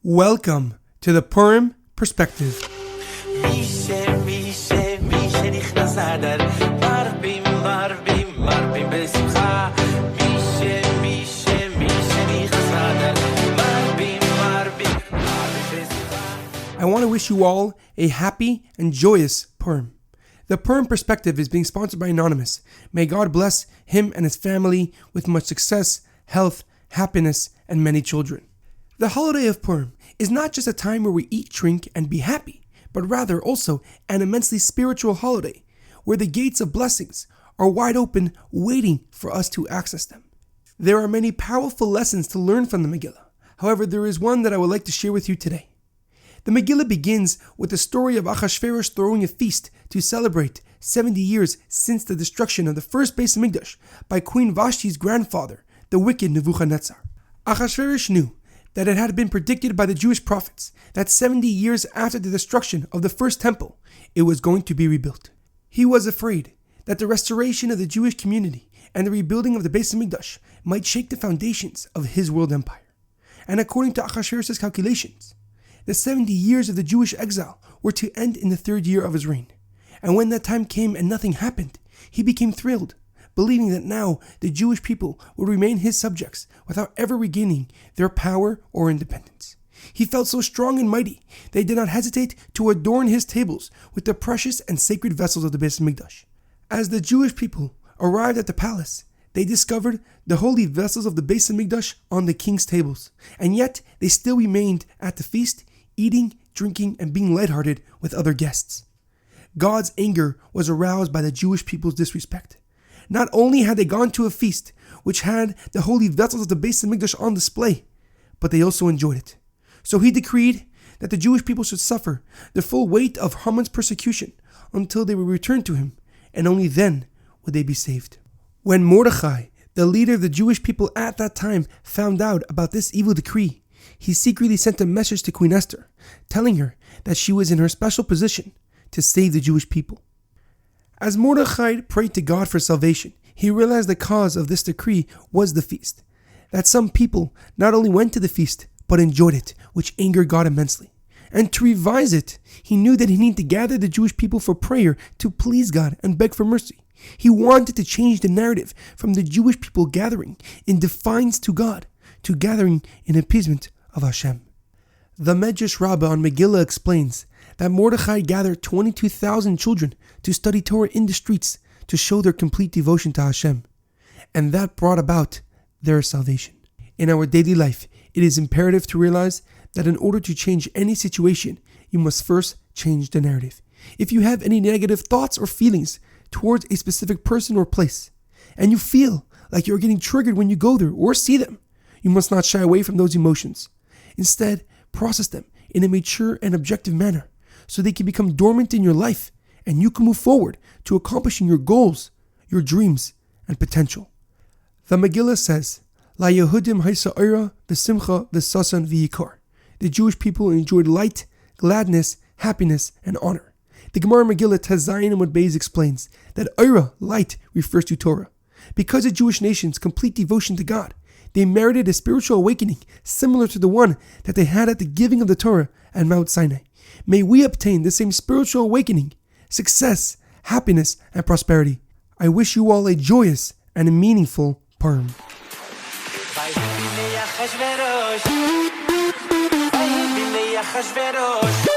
Welcome to the Purim Perspective. I want to wish you all a happy and joyous Purim. The Purim Perspective is being sponsored by Anonymous. May God bless him and his family with much success, health, happiness, and many children. The holiday of Purim is not just a time where we eat, drink, and be happy, but rather also an immensely spiritual holiday where the gates of blessings are wide open, waiting for us to access them. There are many powerful lessons to learn from the Megillah. However, there is one that I would like to share with you today. The Megillah begins with the story of Achashverosh throwing a feast to celebrate 70 years since the destruction of the first Beis Hamikdash by Queen Vashti's grandfather, the wicked Nebuchadnezzar. Achashverosh knew that it had been predicted by the Jewish prophets that 70 years after the destruction of the first temple, it was going to be rebuilt. He was afraid that the restoration of the Jewish community and the rebuilding of the Beis Hamikdash might shake the foundations of his world empire. And according to Achashverosh's calculations, the 70 years of the Jewish exile were to end in the third year of his reign. And when that time came and nothing happened, he became thrilled, believing that now the Jewish people would remain his subjects without ever regaining their power or independence. He felt so strong and mighty that he did not hesitate to adorn his tables with the precious and sacred vessels of the Beis Hamikdash. As the Jewish people arrived at the palace, they discovered the holy vessels of the Beis Hamikdash on the king's tables, and yet they still remained at the feast, eating, drinking, and being lighthearted with other guests. God's anger was aroused by the Jewish people's disrespect. Not only had they gone to a feast which had the holy vessels of the Beis Hamikdash on display, but they also enjoyed it. So he decreed that the Jewish people should suffer the full weight of Haman's persecution until they were returned to him, and only then would they be saved. When Mordechai, the leader of the Jewish people at that time, found out about this evil decree, he secretly sent a message to Queen Esther, telling her that she was in her special position to save the Jewish people. As Mordechai prayed to God for salvation, he realized the cause of this decree was the feast. That some people not only went to the feast, but enjoyed it, which angered God immensely. And to revise it, he knew that he needed to gather the Jewish people for prayer to please God and beg for mercy. He wanted to change the narrative from the Jewish people gathering in defiance to God to gathering in appeasement of Hashem. The Medrash Rabbah on Megillah explains that Mordechai gathered 22,000 children to study Torah in the streets to show their complete devotion to Hashem, and that brought about their salvation. In our daily life, it is imperative to realize that in order to change any situation, you must first change the narrative. If you have any negative thoughts or feelings towards a specific person or place, and you feel like you're getting triggered when you go there or see them, you must not shy away from those emotions. Instead, process them in a mature and objective manner so they can become dormant in your life and you can move forward to accomplishing your goals, your dreams, and potential. The Megillah says, La Yehudim haisa oira v'simcha v'sasan v'yikar. The Jewish people enjoyed light, gladness, happiness, and honor. The Gemara Megillah Tazayin Amud Beis explains that oira, light, refers to Torah. Because of Jewish nation's complete devotion to God, they merited a spiritual awakening similar to the one that they had at the giving of the Torah at Mount Sinai. May we obtain the same spiritual awakening, success, happiness, and prosperity. I wish you all a joyous and a meaningful Purim. Achashverosh.